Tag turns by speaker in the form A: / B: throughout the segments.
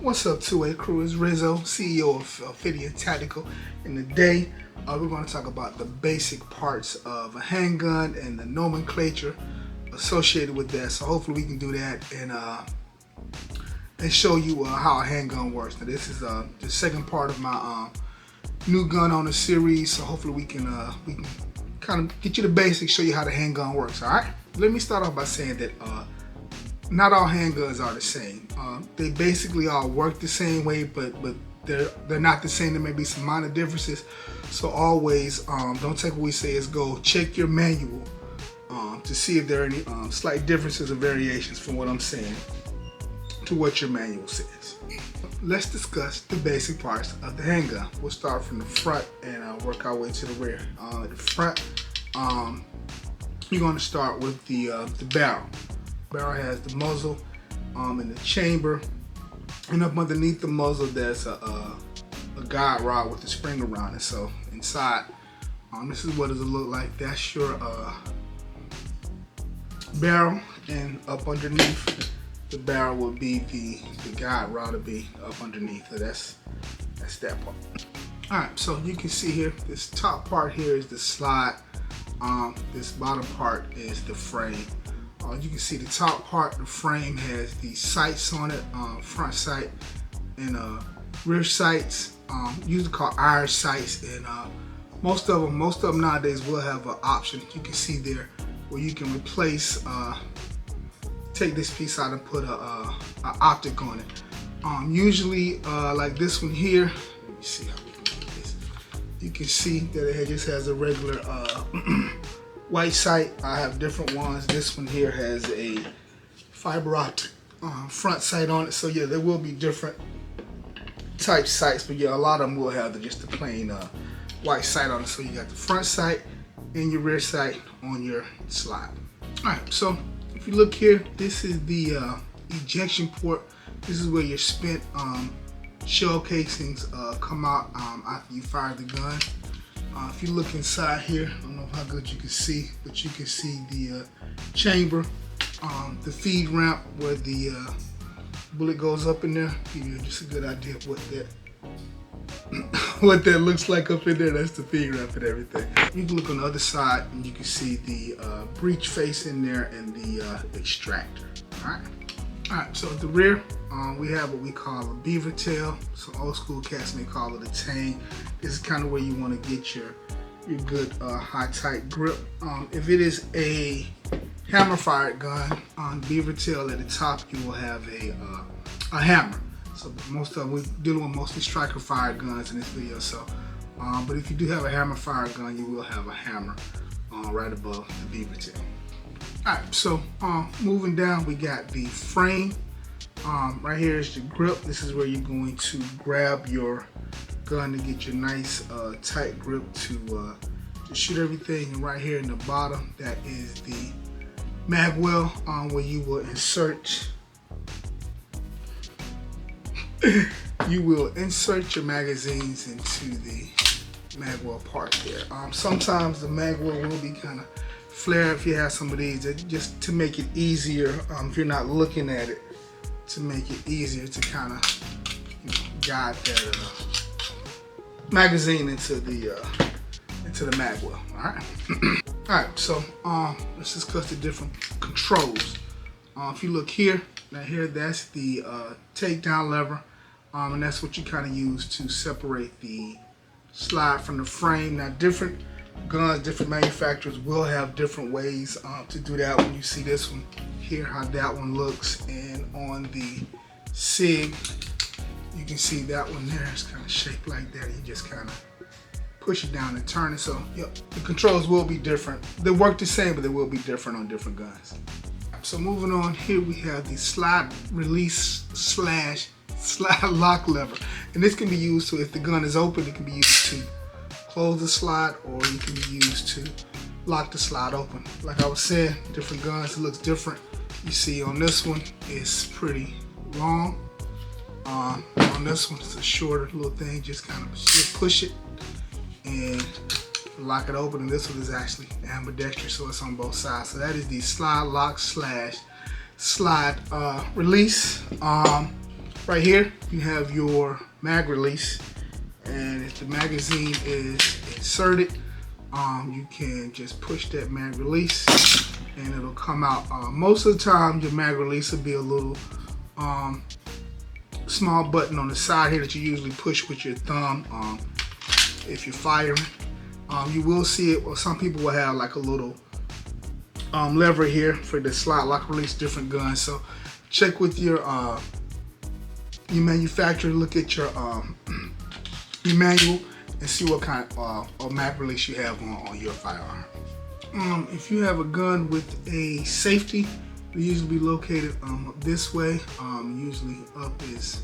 A: What's up, 2A crew? It's Rizzo, CEO of Fitty and Tactical. And today, we're going to talk about the basic parts of a handgun and the nomenclature associated with that. So hopefully we can do that and show you how a handgun works. Now this is the second part of my new gun owner series. So hopefully we can kind of get you the basics, show you how the handgun works. All right. Let me start off by saying that not all handguns are the same. They basically all work the same way, but they're not the same. There may be some minor differences. So always don't take what we say as gold. Check your manual to see if there are any slight differences or variations from what I'm saying to what your manual says. Let's discuss the basic parts of the handgun. We'll start from the front and work our way to the rear. At the front, you're going to start with the barrel. The barrel has the muzzle and the chamber, and up underneath the muzzle there's a guide rod with a spring around it. So inside, this is what does it look like. That's your barrel, and up underneath the barrel will be the guide rod to be up underneath. So that's that part. All right, so you can see here, this top part here is the slide. This bottom part is the frame. You can see the top part, the frame has the sights on it, front sight and rear sights, usually called iron sights, and most of them nowadays will have an option. You can see there where you can replace, take this piece out and put a optic on it. Usually like this one here, let me see how we can get this. You can see that it just has a regular white sight. I have different ones. This one here has a fiber optic front sight on it. So yeah, there will be different type sights, but yeah, a lot of them will have just the plain white sight on it. So you got the front sight and your rear sight on your slide. All right, so if you look here, this is the ejection port. This is where your spent shell casings come out after you fire the gun. If you look inside here, I don't know how good you can see, but you can see the chamber, the feed ramp where the bullet goes up in there. Give you just a good idea of what that looks like up in there. That's the feed ramp and everything. You can look on the other side and you can see the breech face in there and the extractor. All right, so at the rear, we have what we call a beaver tail. So old school cats may call it a tang. This is kind of where you want to get your good high tight grip. If it is a hammer fired gun, on beaver tail at the top you will have a hammer. So we're dealing with mostly striker fired guns in this video. So, but if you do have a hammer fired gun, you will have a hammer right above the beaver tail. All right, so moving down, we got the frame. Right here is the grip. This is where you're going to grab your gun to get your nice tight grip to shoot everything. And right here in the bottom, that is the mag well where you will insert your magazines into the mag well part there. Sometimes the mag well will be kind of flare if you have some of these, just to make it easier if you're not looking at it, to make it easier to kind of guide that magazine into the mag well. All right. All right, so let's discuss the different controls. If you look here, now here, that's the takedown lever, and that's what you kind of use to separate the slide from the frame. Now different guns, different manufacturers will have different ways to do that. When you see this one here, how that one looks, and on the SIG, you can see that one there is kind of shaped like that. You just kind of push it down and turn it. So yep, the controls will be different. They work the same, but they will be different on different guns. So moving on, here we have the slide release / slide lock lever, and this can be used to, if the gun is open, it can be used to close the slide, or you can be used to lock the slide open. Like I was saying, different guns, it looks different. You see on this one, it's pretty long. On this one, it's a shorter little thing, just kind of push it and lock it open. And this one is actually ambidextrous, so it's on both sides. So that is the slide lock / slide release. Right here, you have your mag release, and if the magazine is inserted, you can just push that mag release and it'll come out. Most of the time, your mag release will be a little small button on the side here that you usually push with your thumb if you're firing. You will see it, or some people will have like a little lever here for the slide lock release different guns. So check with your manufacturer, look at your manual and see what kind of mag release you have on your firearm. If you have a gun with a safety, it usually be located this way. Usually up is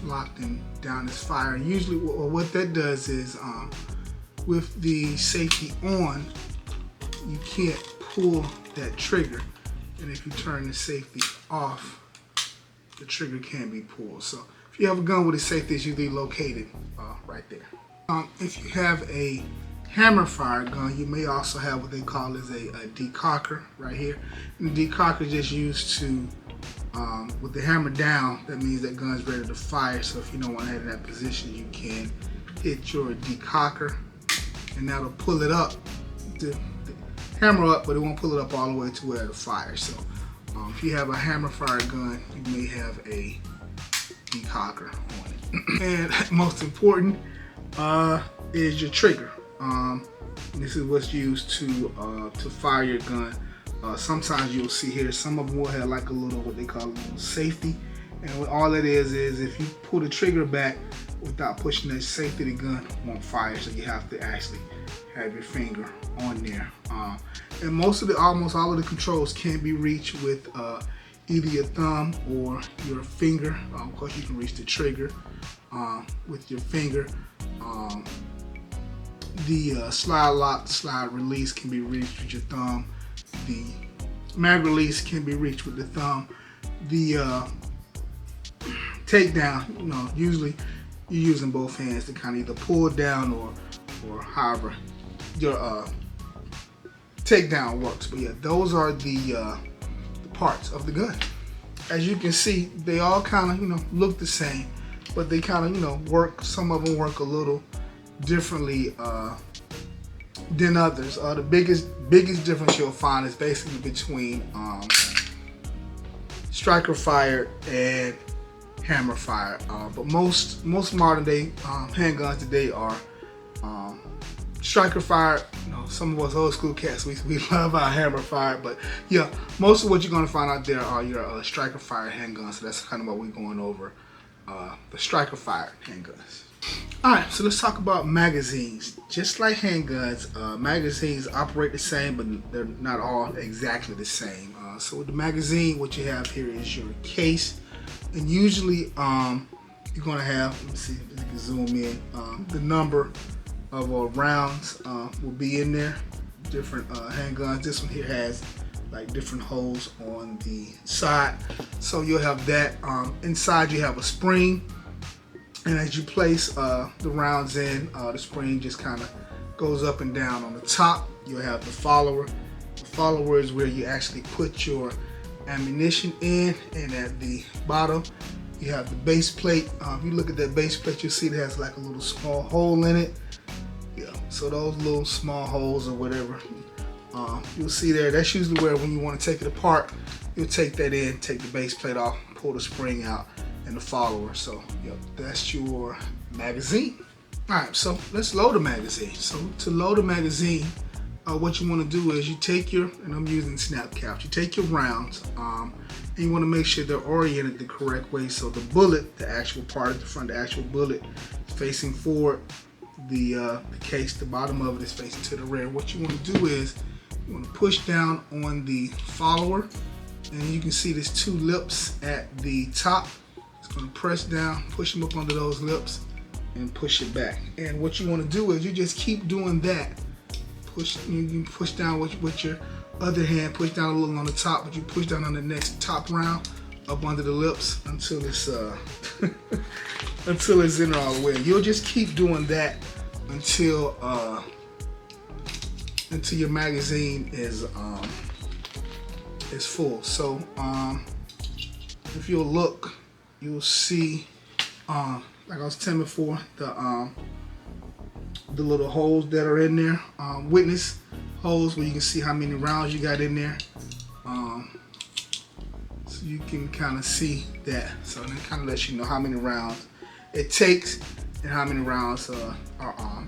A: locked and down is fire. Usually what that does is with the safety on, you can't pull that trigger, and if you turn the safety off, the trigger can be pulled. So if you have a gun with a safety, it's usually located right there. If you have a hammer fire gun, you may also have what they call is a decocker right here. And the decocker is just used to, with the hammer down, that means that gun's ready to fire. So if you don't want to have it in that position, you can hit your decocker and that'll pull it up, the hammer up, but it won't pull it up all the way to where it'll fire. So if you have a hammer fire gun, you may have a decocker on it. And most important is your trigger. This is what's used to fire your gun. Sometimes you'll see here, some of them will have like a little, what they call a little safety. And what all it is if you pull the trigger back without pushing that safety, the gun won't fire. So you have to actually have your finger on there. And almost all of the controls can be reached with either your thumb or your finger. Of course, you can reach the trigger with your finger. The slide lock, slide release can be reached with your thumb. The mag release can be reached with the thumb. The takedown, usually you're using both hands to kind of either pull it down or however your takedown works. But yeah, those are the parts of the gun. As you can see, they all kind of look the same, but they kind of work. Some of them work a little differently than others. The biggest difference you'll find is basically between striker fire and hammer fire. But most modern day handguns today are striker fire. Some of us old school cats, we love our hammer fire, but yeah, most of what you're going to find out there are your striker fire handguns. So that's kind of what we're going over, the striker fire handguns. Alright, so let's talk about magazines. Just like handguns, magazines operate the same, but they're not all exactly the same. So with the magazine, what you have here is your case, and usually you're going to have, let me see if I can zoom in, the number of rounds will be in there. Different handguns. This one here has like different holes on the side, so you'll have that. Inside you have a spring, and as you place the rounds in, the spring just kind of goes up and down. On the top you'll have the follower. The follower is where you actually put your ammunition in, and at the bottom you have the base plate. If you look at that base plate, you'll see it has like a little small hole in it. Yeah, so those little small holes or whatever, you'll see there, that's usually where, when you want to take it apart, you'll take that in, take the base plate off, pull the spring out, and the follower. So yep, that's your magazine. Alright, so let's load a magazine. So to load a magazine, what you want to do is you take your, and I'm using snap caps, you take your rounds, and you want to make sure they're oriented the correct way. So the bullet, the actual part of the front, the actual bullet is facing forward. The case, the bottom of it is facing to the rear. What you want to do is you want to push down on the follower, and you can see there's two lips at the top. It's going to press down, push them up under those lips, and push it back. And what you want to do is you just keep doing that. You can push down with your other hand, push down a little on the top, but you push down on the next top round up under the lips until it's until it's in there all the way. You'll just keep doing that until your magazine is full. So if you'll look, you'll see, like I was telling before, the little holes that are in there, witness holes, where you can see how many rounds you got in there. So you can kind of see that. So that kind of lets you know how many rounds it takes and how many rounds are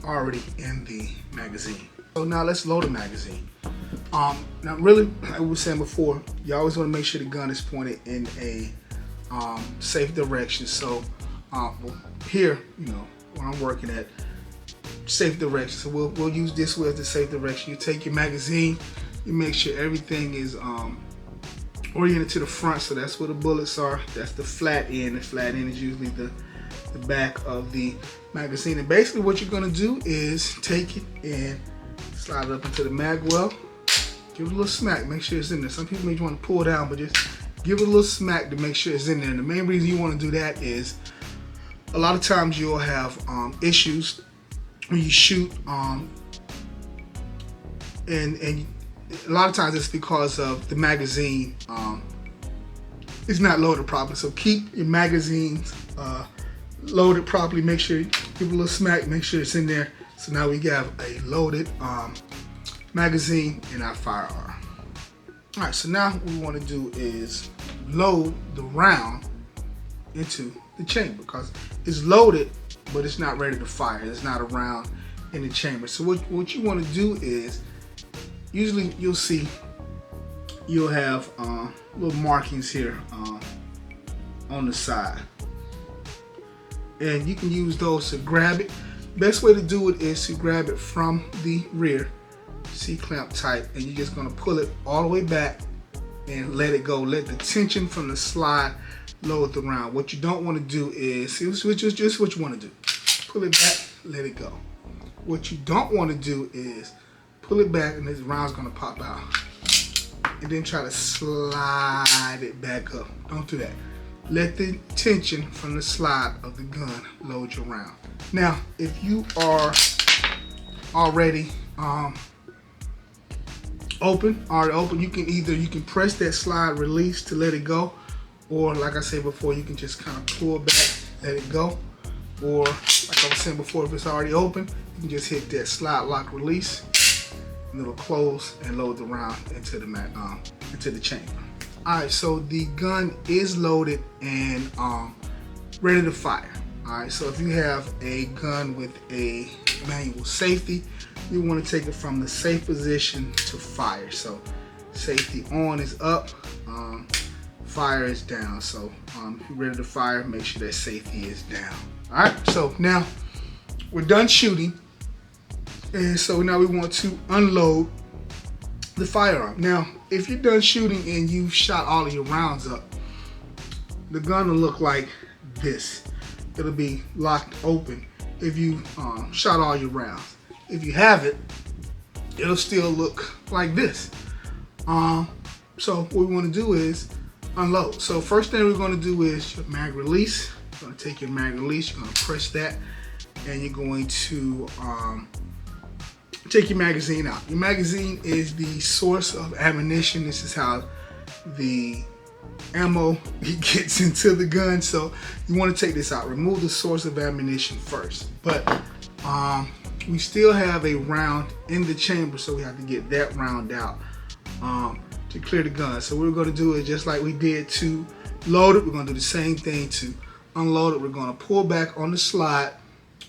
A: already in the magazine. So now let's load the magazine. Now really, like we were saying before, you always want to make sure the gun is pointed in a safe direction. So here, you know, where I'm working at, safe direction. So we'll use this way as the safe direction. You take your magazine, you make sure everything is oriented to the front. So that's where the bullets are. That's the flat end. The flat end is usually the back of the magazine. And basically what you're gonna do is take it and slide it up into the mag well. Give it a little smack, make sure it's in there. Some people may want to pull down, but just give it a little smack to make sure it's in there. And the main reason you want to do that is a lot of times you'll have issues when you shoot, and a lot of times it's because of the magazine it's not loaded properly. So keep your magazines loaded properly. Make sure you give it a little smack, make sure it's in there. So now we have a loaded magazine in our firearm. All right, so now what we want to do is load the round into the chamber, because it's loaded, but it's not ready to fire. There's not a round in the chamber. So what you want to do is, usually you'll see, you'll have little markings here on the side, and you can use those to grab it. Best way to do it is to grab it from the rear, C-clamp type, and you're just gonna pull it all the way back and let it go. Let the tension from the slide load the round. What you don't want to do is, just what you want to do, pull it back, let it go. What you don't want to do is pull it back and this round's gonna pop out, and then try to slide it back up. Don't do that. Let the tension from the slide of the gun load your round. Now, if you are already open, you can press that slide release to let it go, or like I said before, you can just kind of pull back, let it go, or like I was saying before, if it's already open, you can just hit that slide lock release, and it'll close and load the round into the chamber. All right, so the gun is loaded and ready to fire. All right, so if you have a gun with a manual safety, you want to take it from the safe position to fire. So safety on is up, fire is down. So if you're ready to fire, make sure that safety is down. All right, so now we're done shooting, and so now we want to unload the firearm. Now, if you're done shooting and you've shot all of your rounds up, the gun will look like this. It'll be locked open if you shot all your rounds. If you haven't, it'll still look like this. So what we want to do is unload. So first thing we're going to do is your mag release. You're going to take your mag release, you're going to press that, and you're going to take your magazine out. Your magazine is the source of ammunition. This is how the ammo gets into the gun. So you want to take this out. Remove the source of ammunition first. But we still have a round in the chamber, so we have to get that round out to clear the gun. So what we're going to do is, just like we did to load it, we're going to do the same thing to unload it. We're going to pull back on the slide,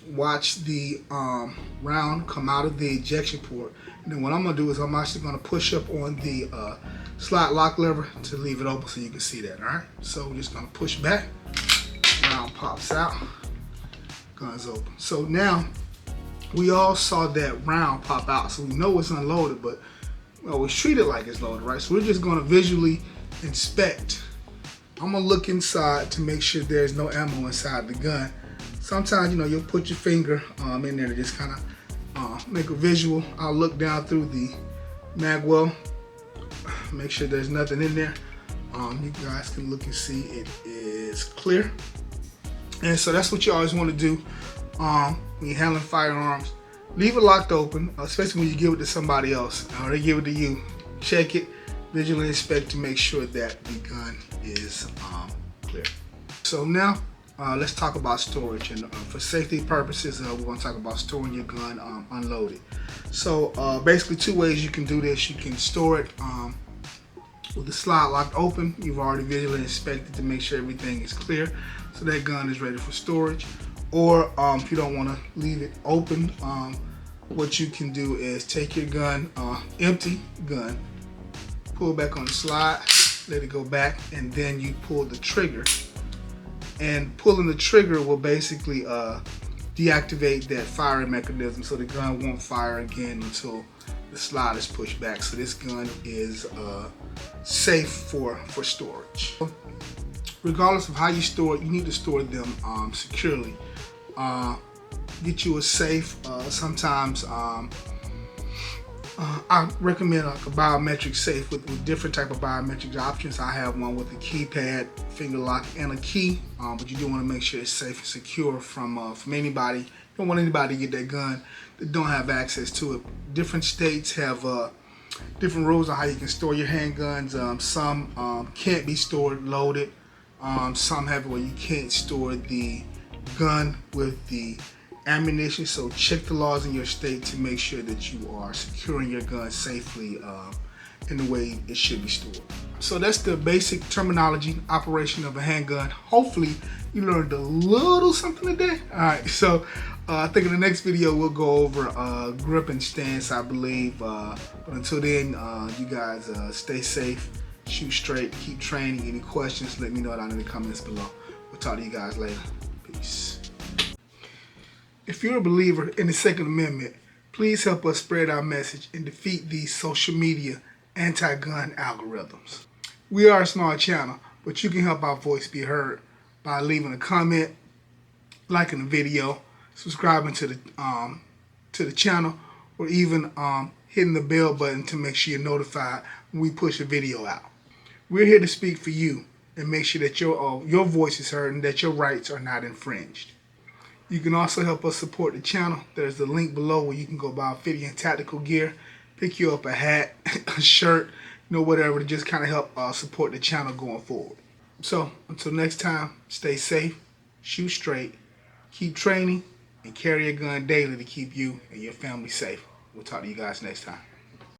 A: watch the round come out of the ejection port, and then what I'm going to do is I'm actually going to push up on the slide lock lever to leave it open so you can see that. All right, so we're just going to push back, round pops out, gun's open. So now we all saw that round pop out, so we know it's unloaded, but well, it's treated like it's loaded, right? So we're just going to visually inspect. I'm going to look inside to make sure there's no ammo inside the gun. Sometimes, you know, you'll put your finger in there to just kind of make a visual. I'll look down through the mag well, make sure there's nothing in there. You guys can look and see it is clear. And so that's what you always want to do when you're handling firearms. Leave it locked open, especially when you give it to somebody else or they give it to you. Check it, visually inspect to make sure that the gun is clear. So now let's talk about storage, and for safety purposes, we're going to talk about storing your gun unloaded. So basically 2 ways you can do this. You can store it with the slide locked open. You've already visually inspected to make sure everything is clear, so that gun is ready for storage. Or if you don't want to leave it open, what you can do is take your gun, empty gun, pull back on the slide, let it go back, and then you pull the trigger. And pulling the trigger will basically deactivate that firing mechanism, so the gun won't fire again until the slide is pushed back. So this gun is safe for storage. Regardless of how you store it, you need to store them securely. Get you a safe. Sometimes I recommend like a biometric safe with different type of biometric options. I have one with a keypad, finger lock, and a key, but you do want to make sure it's safe and secure from anybody. You don't want anybody to get that gun that don't have access to it. Different states have different rules on how you can store your handguns. Some can't be stored loaded. Some have it where you can't store the gun with the ammunition. So check the laws in your state to make sure that you are securing your gun safely in the way it should be stored. So that's the basic terminology, operation of a handgun. Hopefully you learned a little something today. All right, so I think in the next video we'll go over grip and stance, I believe. But until then, you guys stay safe, shoot straight, keep training. Any questions, let me know down in the comments below. We'll talk to you guys later. Peace. If you're a believer in the Second Amendment, please help us spread our message and defeat these social media anti-gun algorithms. We are a small channel, but you can help our voice be heard by leaving a comment, liking the video, subscribing to the channel, or even hitting the bell button to make sure you're notified when we push a video out. We're here to speak for you and make sure that your voice is heard and that your rights are not infringed. You can also help us support the channel. There's the link below where you can go buy fitting and tactical gear, pick you up a hat, a shirt, whatever, to just kind of help support the channel going forward. So until next time, stay safe, shoot straight, keep training, and carry a gun daily to keep you and your family safe. We'll talk to you guys next time.